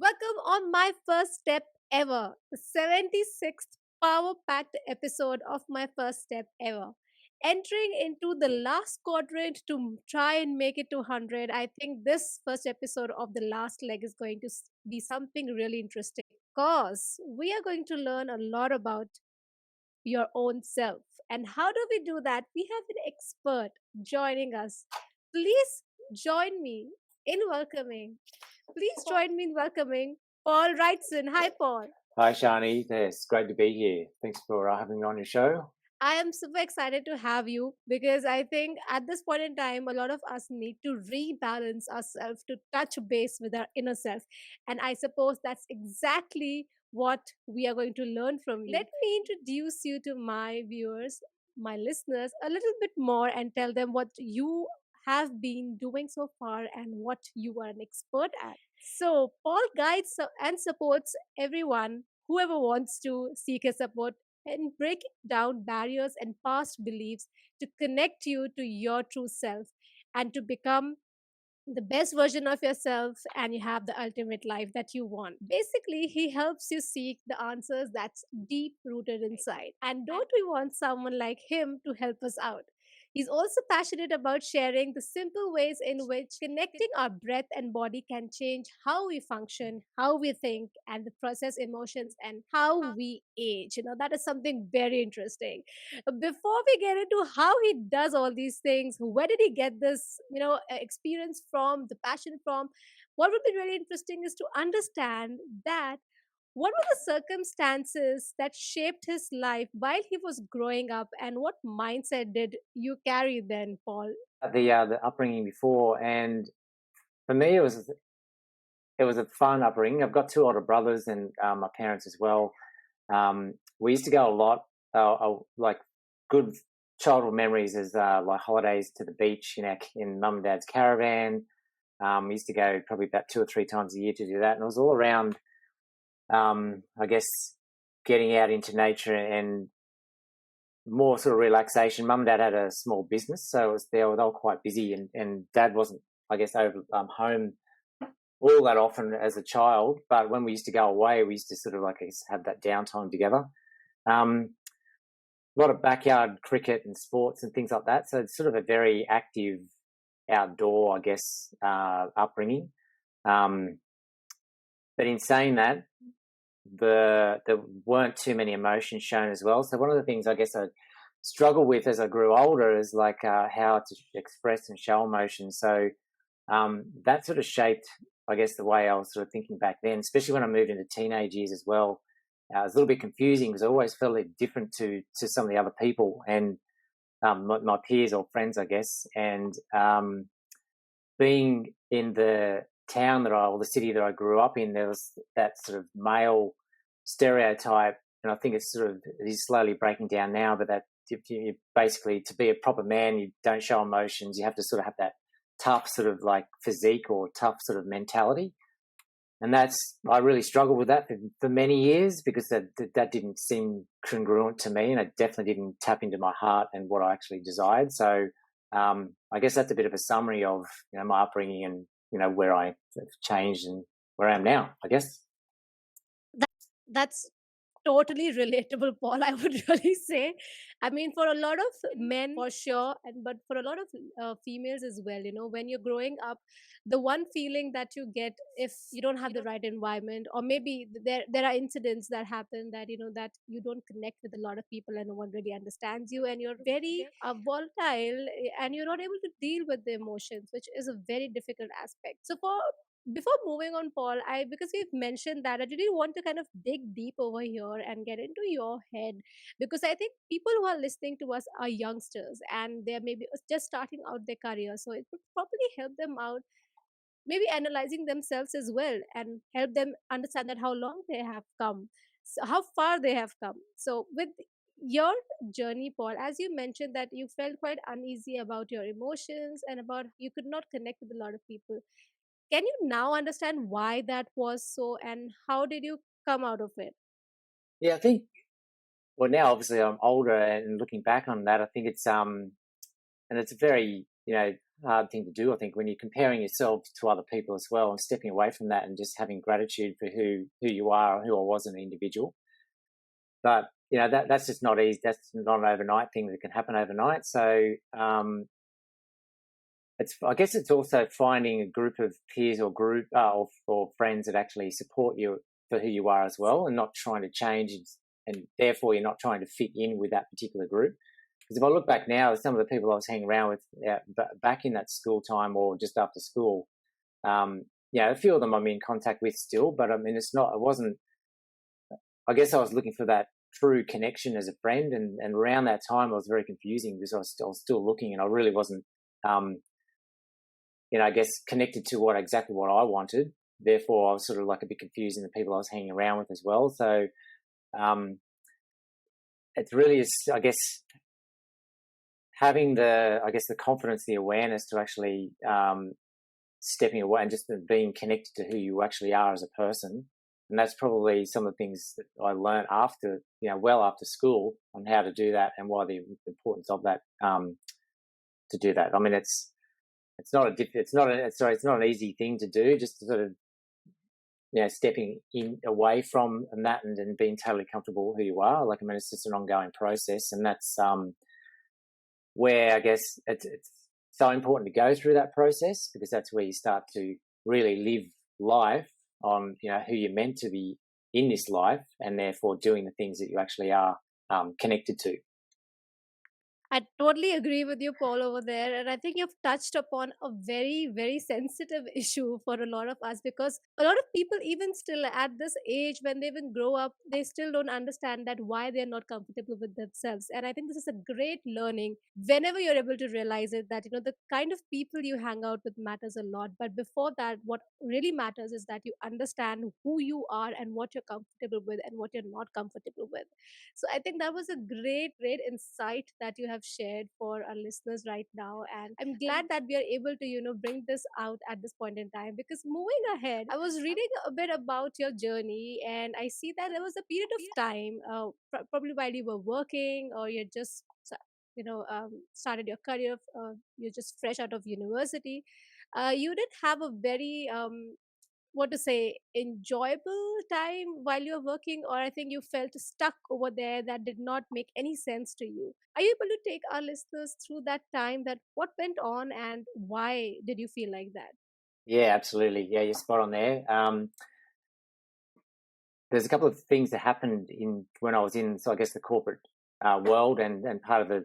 Welcome on my first step ever, the 76th power packed episode of my first step ever. Entering into the last quadrant to try and make it to 100, I think this first episode of the last leg is going to be something really interesting because we are going to learn a lot about your own self. And how do we do that? We have an expert joining us. Please join me in welcoming. Please join me in welcoming Paul Wrightson. Hi, Paul. Hi, Shani. It's great to be here. Thanks for having me on your show. I am super excited to have you because I think at this point in time, a lot of us need to rebalance ourselves to touch base with our inner self. And I suppose that's exactly what we are going to learn from you. Let me introduce you to my viewers, my listeners, a little bit more and tell them what you have been doing so far and what you are an expert at. So, Paul guides and supports everyone, whoever wants to seek his support and breaking down barriers and past beliefs to connect you to your true self and to become the best version of yourself and you have the ultimate life that you want. Basically, he helps you seek the answers that's deep rooted inside. And don't we want someone like him to help us out? He's also passionate about sharing the simple ways in which connecting our breath and body can change how we function, how we think, and the process emotions and how we age. That is something very interesting. Before we get into how he does all these things, where did he get this experience from, the passion from, what would be really interesting is to understand that what were the circumstances that shaped his life while he was growing up, and what mindset did you carry then, Paul? The upbringing before, and for me, it was a fun upbringing. I've got two older brothers and my parents as well. We used to go a lot, like good childhood memories as like holidays to the beach in mum and dad's caravan. We used to go probably about 2 or 3 times a year to do that, and it was all around, I guess, getting out into nature and more sort of relaxation. Mum and dad had a small business, so they were quite busy, and dad wasn't, I guess, over home all that often as a child. But when we used to go away, we used to sort of like, I guess, have that downtime together. A lot of backyard cricket and sports and things like that. So it's sort of a very active outdoor, I guess, upbringing. But in saying that, there weren't too many emotions shown as well. So one of the things I guess I struggled with as I grew older is like how to express and show emotion. So that sort of shaped, I guess, the way I was sort of thinking back then, especially when I moved into teenage years as well. It was a little bit confusing because I always felt it different to some of the other people and my peers or friends, I guess. And being in the town or the city that I grew up in, there was that sort of male stereotype, and I think it is slowly breaking down now, but that you basically, to be a proper man, you don't show emotions. You have to sort of have that tough sort of like physique or tough sort of mentality. And I really struggled with that for many years because that didn't seem congruent to me, and it definitely didn't tap into my heart and what I actually desired. So I guess that's a bit of a summary of my upbringing and where I changed and where I am now, I guess. That's totally relatable, Paul. I would really say. I mean, for a lot of men, for sure, but for a lot of females as well. When you're growing up, the one feeling that you get if you don't have the right environment, or maybe there are incidents that happen that that you don't connect with a lot of people and no one really understands you, and you're very volatile, and you're not able to deal with the emotions, which is a very difficult aspect. So for before moving on, Paul, because we've mentioned that I really want to kind of dig deep over here and get into your head, because I think people who are listening to us are youngsters and they're maybe just starting out their career. So it would probably help them out, maybe analyzing themselves as well, and help them understand that how long they have come, so how far they have come. So with your journey, Paul, as you mentioned that you felt quite uneasy about your emotions and about you could not connect with a lot of people, can you now understand why that was so, and how did you come out of it? Yeah, I think, well, now obviously I'm older and looking back on that, I think it's and it's very, hard thing to do, I think, when you're comparing yourself to other people as well, and stepping away from that and just having gratitude for who you are or who I was as an individual. But that's just not easy. That's not an overnight thing that can happen overnight. So I guess it's also finding a group of peers or or friends that actually support you for who you are as well, and not trying to change, and therefore you're not trying to fit in with that particular group. Because if I look back now, some of the people I was hanging around with back in that school time or just after school, a few of them I'm in contact with still, but I mean, it wasn't, I guess I was looking for that true connection as a friend, and around that time it was very confusing because I was still looking, and I really wasn't, I guess, connected to exactly what I wanted. Therefore, I was sort of like a bit confused in the people I was hanging around with as well. So it really is, I guess, having the confidence, the awareness to actually stepping away and just being connected to who you actually are as a person. And that's probably some of the things that I learned after school on how to do that and why the importance of that to do that. I mean, it's not an easy thing to do, just to sort of, stepping away from that and being totally comfortable with who you are. Like, I mean, it's just an ongoing process, and that's where I guess it's so important to go through that process, because that's where you start to really live life on, who you're meant to be in this life, and therefore doing the things that you actually are connected to. I totally agree with you, Paul, over there. And I think you've touched upon a very, very sensitive issue for a lot of us, because a lot of people, even still at this age, when they even grow up, they still don't understand that why they're not comfortable with themselves. And I think this is a great learning whenever you're able to realize it, that, the kind of people you hang out with matters a lot. But before that, what really matters is that you understand who you are and what you're comfortable with and what you're not comfortable with. So I think that was a great, great insight that you have shared for our listeners right now. And I'm glad that we are able to, bring this out at this point in time. Because moving ahead, I was reading a bit about your journey, and I see that there was a period of time, probably while you were working, or you're just, started your career, you're just fresh out of university. You did have a very what to say, enjoyable time while you're working, or I think you felt stuck over there that did not make any sense to you. Are you able to take our listeners through that time, that what went on and why did you feel like that? Yeah, absolutely. Yeah, you're spot on there. There's a couple of things that happened when I was in, so I guess, the corporate world, and part of the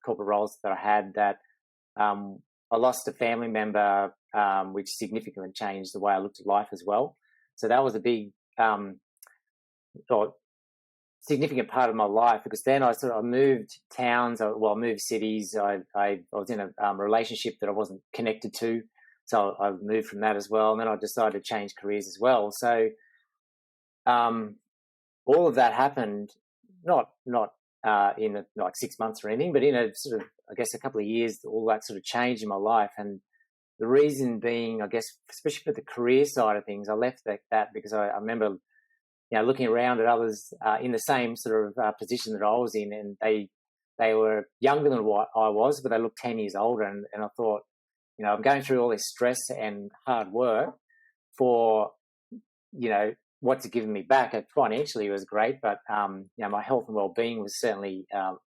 corporate roles that I had, that I lost a family member, which significantly changed the way I looked at life as well. So that was a big or significant part of my life, because then I moved towns, I moved cities. I was in a relationship that I wasn't connected to, so I moved from that as well. And then I decided to change careers as well. So all of that happened not in like 6 months or anything, but in a sort of, I guess, a couple of years. All that sort of changed in my life, and the reason being, I guess, especially for the career side of things, I left that because I remember, looking around at others in the same sort of position that I was in, and they were younger than what I was, but they looked 10 years older, and I thought, I'm going through all this stress and hard work for, what's it giving me back? Financially, it was great, but my health and well-being was certainly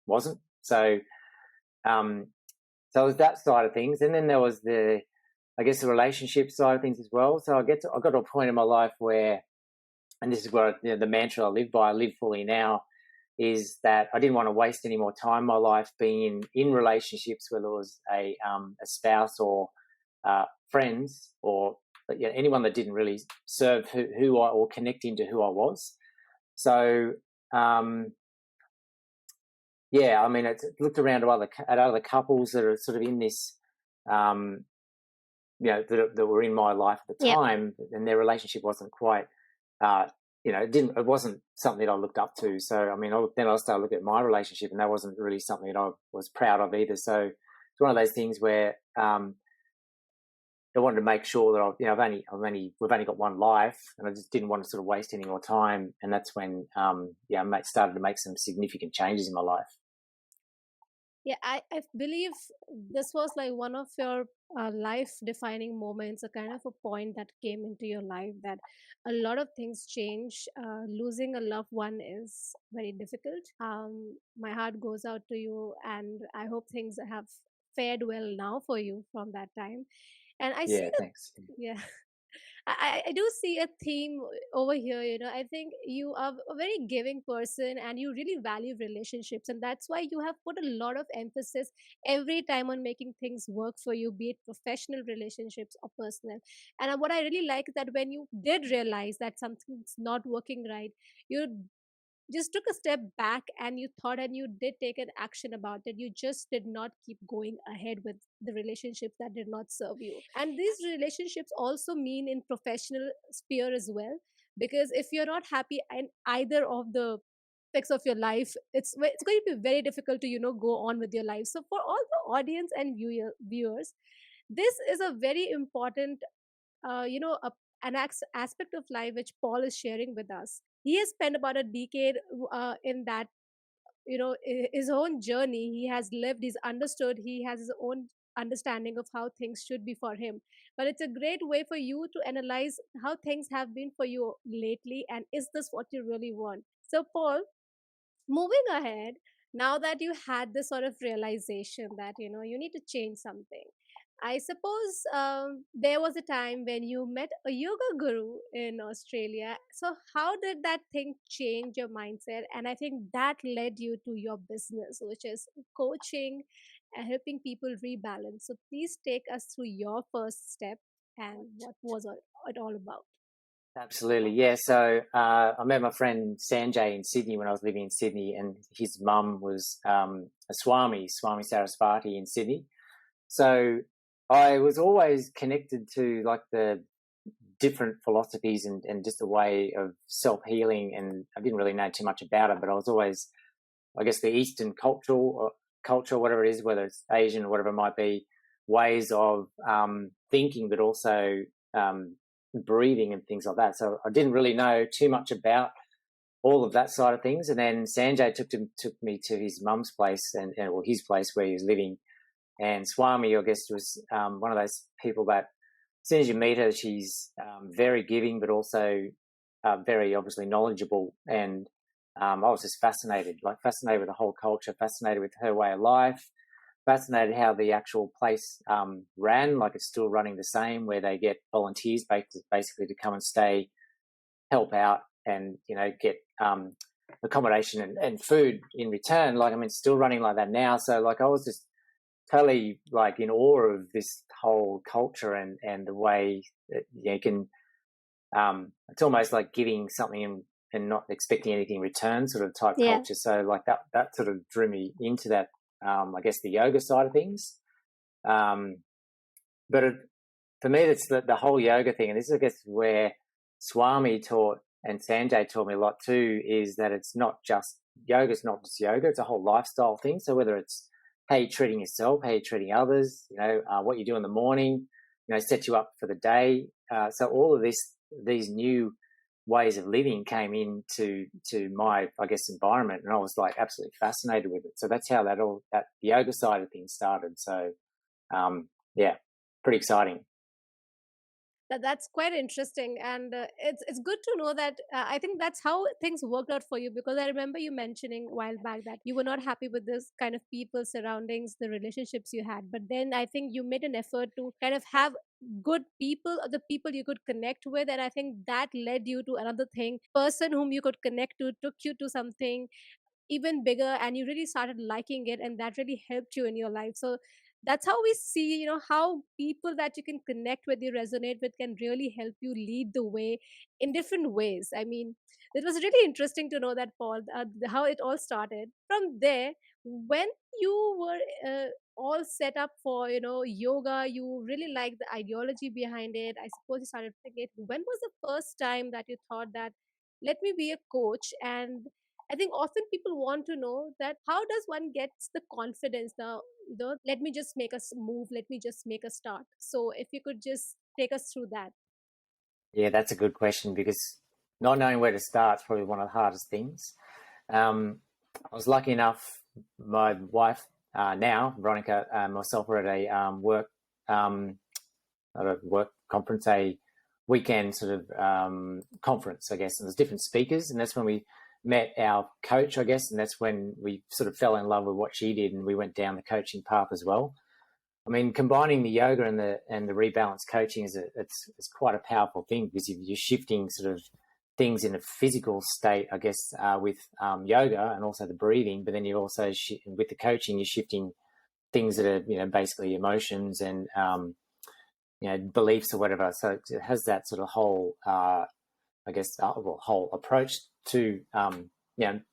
wasn't. So it was that side of things, and then there was the relationship side of things as well. So I got to a point in my life where, and this is where the mantra I live by, I live fully now, is that I didn't want to waste any more time in my life being in relationships, whether it was a spouse or friends, or anyone that didn't really serve who I, or connect into who I was. So I mean, it's looked around at other couples that are sort of in this, that were in my life at the time, and their relationship wasn't quite, it wasn't something that I looked up to. So, I mean, then I started looking at my relationship, and that wasn't really something that I was proud of either. So it's one of those things where I wanted to make sure that we've only got one life, and I just didn't want to sort of waste any more time. And that's when, I started to make some significant changes in my life. Yeah, I believe this was like one of your life defining moments, a kind of a point that came into your life that a lot of things change. Losing a loved one is very difficult. My heart goes out to you, and I hope things have fared well now for you from that time. And I see Yeah, that, thanks. yeah, I do see a theme over here. I think you are a very giving person and you really value relationships. And that's why you have put a lot of emphasis every time on making things work for you, be it professional relationships or personal. And what I really like is that when you did realize that something's not working right, you just took a step back and you thought and you did take an action about it. You just did not keep going ahead with the relationships that did not serve you. And these relationships also mean in professional sphere as well, because if you're not happy in either of the aspects of your life, it's going to be very difficult to go on with your life. So for all the audience and viewers, this is a very important uh, you know a, aspect of life which Paul is sharing with us. He has spent about a decade in that, his own journey. He has lived, he's understood, he has his own understanding of how things should be for him. But it's a great way for you to analyze how things have been for you lately, and is this what you really want? So Paul, moving ahead, now that you had this sort of realization that you need to change something, I suppose there was a time when you met a yoga guru in Australia. So how did that thing change your mindset? And I think that led you to your business, which is coaching and helping people rebalance. So please take us through your first step and what was it all about. Absolutely, yeah. So I met my friend Sanjay in Sydney when I was living in Sydney, and his mum was a Swami Sarasvati in Sydney. So I was always connected to like the different philosophies and just a way of self-healing, and I didn't really know too much about it, but I was always, I guess, the Eastern culture, whatever it is, whether it's Asian or whatever it might be, ways of thinking, but also breathing and things like that. So I didn't really know too much about all of that side of things. And then Sanjay took me to his mum's place or his place where he was living. And Swami, I guess, was one of those people that as soon as you meet her, she's very giving, but also very obviously knowledgeable. And I was just fascinated with the whole culture, fascinated with her way of life, fascinated how the actual place ran, like it's still running the same, where they get volunteers basically to come and stay, help out, and get accommodation and food in return. Like, I mean, it's still running like that now. So like I was just totally like in awe of this whole culture and the way that you can it's almost like giving something and not expecting anything in return sort of type Yeah. culture. So like that sort of drew me into that, I guess, the yoga side of things. um, but for me, it's the whole yoga thing, and this is, I guess, where Swami taught and Sanjay taught me a lot too, is that it's not just yoga's not just yoga, it's a whole lifestyle thing. So whether it's how you're treating yourself, how you're treating others, what you do in the morning, set you up for the day. So all of these new ways of living came into my, I guess, environment, and I was like absolutely fascinated with it. So that's how that yoga side of things started. So yeah, pretty exciting. That's quite interesting, and it's good to know that. I think that's how things worked out for you, because I remember you mentioning a while back that you were not happy with this kind of people surroundings, the relationships you had. But then I think you made an effort to kind of have good people, or the people you could connect with, and I think that led you to another thing. Person whom you could connect to took you to something even bigger, and you really started liking it, and that really helped you in your life. So that's how we see, how people that you can connect with, you resonate with, can really help you lead the way in different ways. I mean, it was really interesting to know that, Paul, how it all started from there. When you were all set up for yoga, you really liked the ideology behind it. I suppose you started thinking, when was the first time that you thought that, let me be a coach? And I think often people want to know that how does one gets the confidence now, let me just make us move, let me just make a start. So if you could just take us through that. Yeah, that's a good question, because not knowing where to start is probably one of the hardest things. I was lucky enough, my wife now, Veronica, myself, were at a um, at a work conference, a weekend sort of conference, I guess. And there's different speakers, and that's when we met our coach, I guess, and that's when we sort of fell in love with what she did, and we went down the coaching path as well. I mean, combining the yoga and the rebalance coaching it's quite a powerful thing, because you're shifting sort of things in a physical state, I guess, with yoga and also the breathing. But then you also with the coaching, you're shifting things that are basically emotions and beliefs or whatever. So it has that sort of whole I guess whole approach to to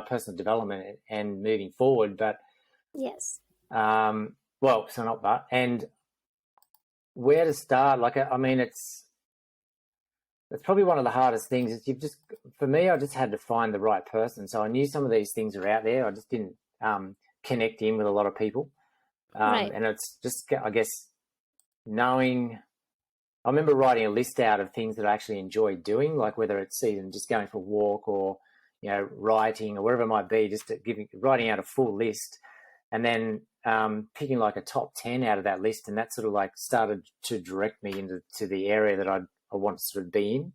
personal development and moving forward. But Yes. Well, so not that. And where to start? Like, I mean, it's probably one of the hardest things. Is for me, I just had to find the right person. So I knew some of these things are out there. I just didn't connect in with a lot of people. Right. And it's just, I guess, knowing. I remember writing a list out of things that I actually enjoyed doing, like whether it's even just going for a walk or writing or whatever it might be, just writing out a full list, and then picking like a top 10 out of that list, and that sort of like started to direct me into the area that I want to sort of be in.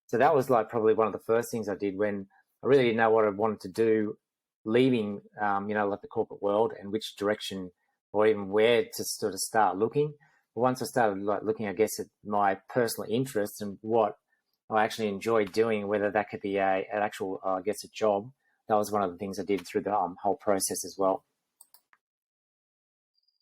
So that was like probably one of the first things I did when I really didn't know what I wanted to do, leaving like the corporate world, and which direction or even where to sort of start looking. But once I started like looking, I guess, at my personal interests and what I actually enjoyed doing, whether that could be an actual, I guess, a job, that was one of the things I did through the whole process as well.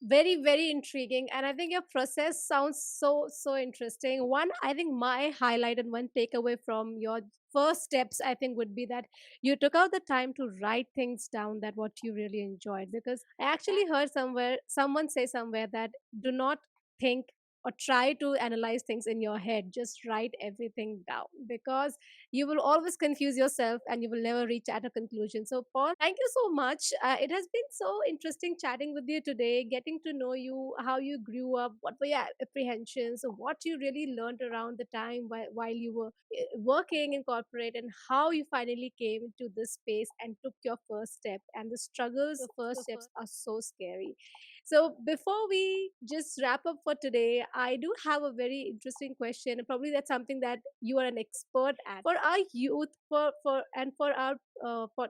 Very, very intriguing. And I think your process sounds so interesting. One, I think my highlight and one takeaway from your first steps, I think, would be that you took out the time to write things down, that what you really enjoyed. Because I actually heard someone say somewhere that do not think or try to analyze things in your head, just write everything down, because you will always confuse yourself and you will never reach at a conclusion. So, Paul, thank you so much. It has been so interesting chatting with you today, getting to know you, how you grew up, what were your apprehensions, what you really learned around the time while you were working in corporate, and how you finally came to this space and took your first step. And the struggles of first steps are so scary. So before we just wrap up for today, I do have a very interesting question. And probably that's something that you are an expert at. For our youth, for our for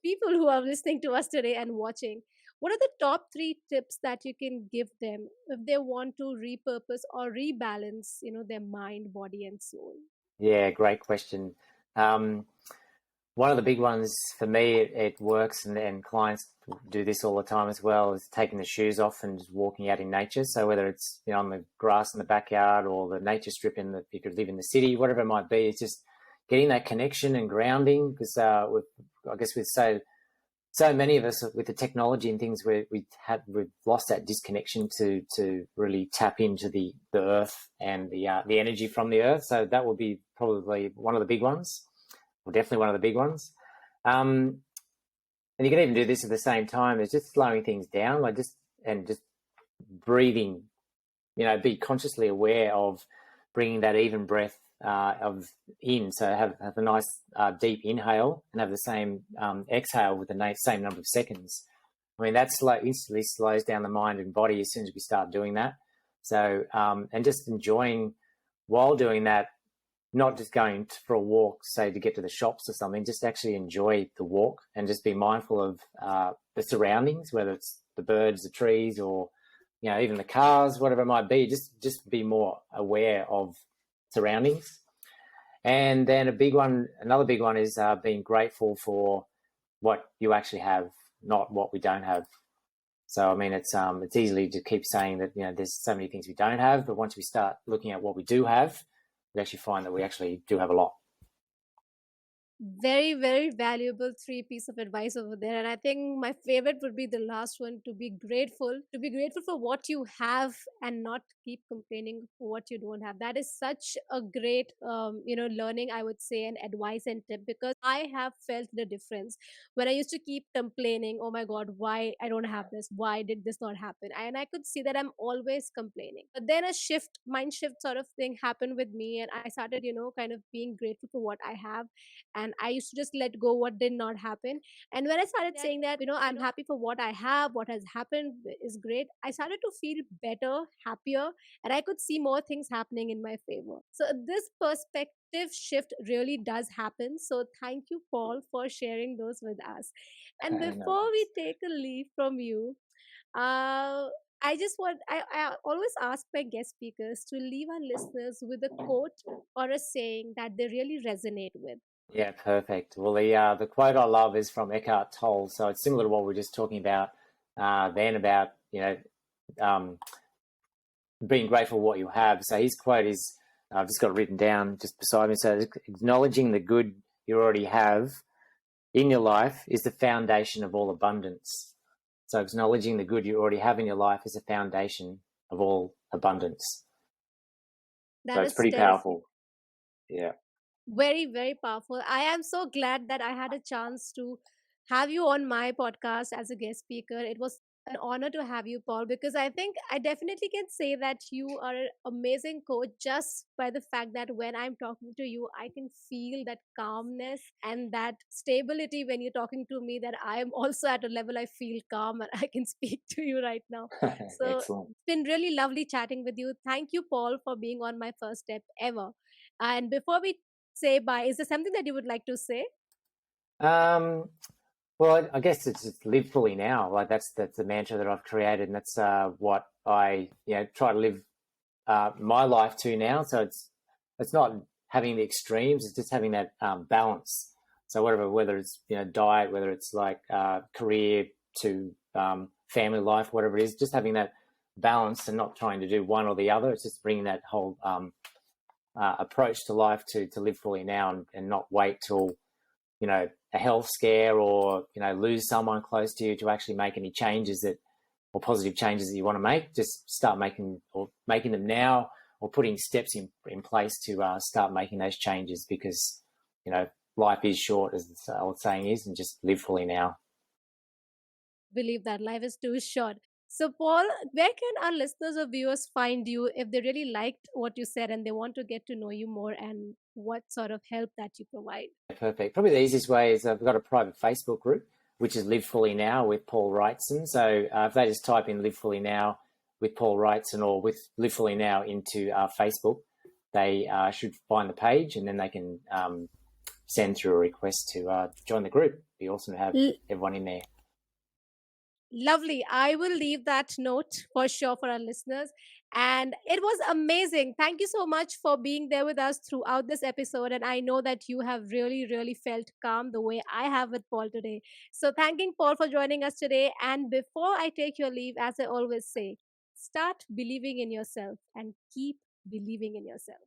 people who are listening to us today and watching, what are the top three tips that you can give them if they want to repurpose or rebalance, their mind, body, and soul? Yeah, great question. Um, One of the big ones for me, it works, and clients do this all the time as well, is taking the shoes off and just walking out in nature. So whether it's on the grass in the backyard or the nature strip if you could live in the city, whatever it might be, it's just getting that connection and grounding. Because I guess with so many of us with the technology and things, we've lost that disconnection to really tap into the earth and the energy from the earth. So that would be probably one of the big ones. Well, definitely one of the big ones. And you can even do this at the same time as just slowing things down, like just breathing. Be consciously aware of bringing that even breath of in. So have a nice deep inhale and have the same exhale with the same number of seconds. I mean, that instantly slows down the mind and body as soon as we start doing that. So and just enjoying while doing that, not just going for a walk, say, to get to the shops or something, just actually enjoy the walk and just be mindful of the surroundings, whether it's the birds, the trees, or even the cars, whatever it might be. Just be more aware of surroundings. And then another big one is being grateful for what you actually have, not what we don't have. So I mean, it's easy to keep saying that there's so many things we don't have, but once we start looking at what we do have, we actually find that we actually do have a lot. Very, very valuable three piece of advice over there. And I think my favorite would be the last one: to be grateful for what you have and not keep complaining for what you don't have. That is such a great learning, I would say, and advice and tip, because I have felt the difference when I used to keep complaining, oh my god, why I don't have this, why did this not happen, and I could see that I'm always complaining. But then a mind shift sort of thing happened with me, and I started kind of being grateful for what I have. And and I used to just let go what did not happen. And when I started saying that, I'm happy for what I have, what has happened is great, I started to feel better, happier, and I could see more things happening in my favor. So this perspective shift really does happen. So thank you, Paul, for sharing those with us. And No before we worries. take a leave from you, uh, I always ask my guest speakers to leave our listeners with a quote or a saying that they really resonate with. Yeah, perfect. Well, the quote I love is from Eckhart Tolle, so it's similar to what we were just talking about then about um, being grateful for what you have. So his quote is, I've just got it written down just beside me. So acknowledging the good you already have in your life is the foundation of all abundance. So acknowledging the good you already have in your life is the foundation of all abundance. So That it's is pretty terrific. powerful. Yeah. Very, very powerful. I am so glad that I had a chance to have you on my podcast as a guest speaker. It was an honor to have you, Paul, because I think I definitely can say that you are an amazing coach just by the fact that when I'm talking to you, I can feel that calmness and that stability when you're talking to me, that I am also at a level I feel calm and I can speak to you right now. So Excellent. it's been really lovely chatting with you. Thank you, Paul, for being on my first step ever. And before we say bye, is there something that you would like to say? Um, well, I guess it's just live fully now. Like that's the mantra that I've created, and that's what I try to live my life to now. So it's not having the extremes; it's just having that balance. So whether it's diet, whether it's like career to family life, whatever it is, just having that balance and not trying to do one or the other. It's just bringing that whole approach to life to live fully now and not wait till a health scare or lose someone close to you to actually make any changes that or positive changes that you want to make. Just start making them now, or putting steps in place to start making those changes, because life is short, as the old saying is, and just live fully now. Believe that life is too short. So, Paul, where can our listeners or viewers find you if they really liked what you said and they want to get to know you more and what sort of help that you provide? Perfect. Probably the easiest way is I've got a private Facebook group, which is Live Fully Now with Paul Wrightson. So if they just type in Live Fully Now with Paul Wrightson or with Live Fully Now into Facebook, they should find the page, and then they can send through a request to join the group. It'd be awesome to have L- everyone in there. Lovely. I will leave that note for sure for our listeners. And it was amazing. Thank you so much for being there with us throughout this episode. And I know that you have really, really felt calm the way I have with Paul today. So, thanking Paul for joining us today. And before I take your leave, as I always say, start believing in yourself and keep believing in yourself.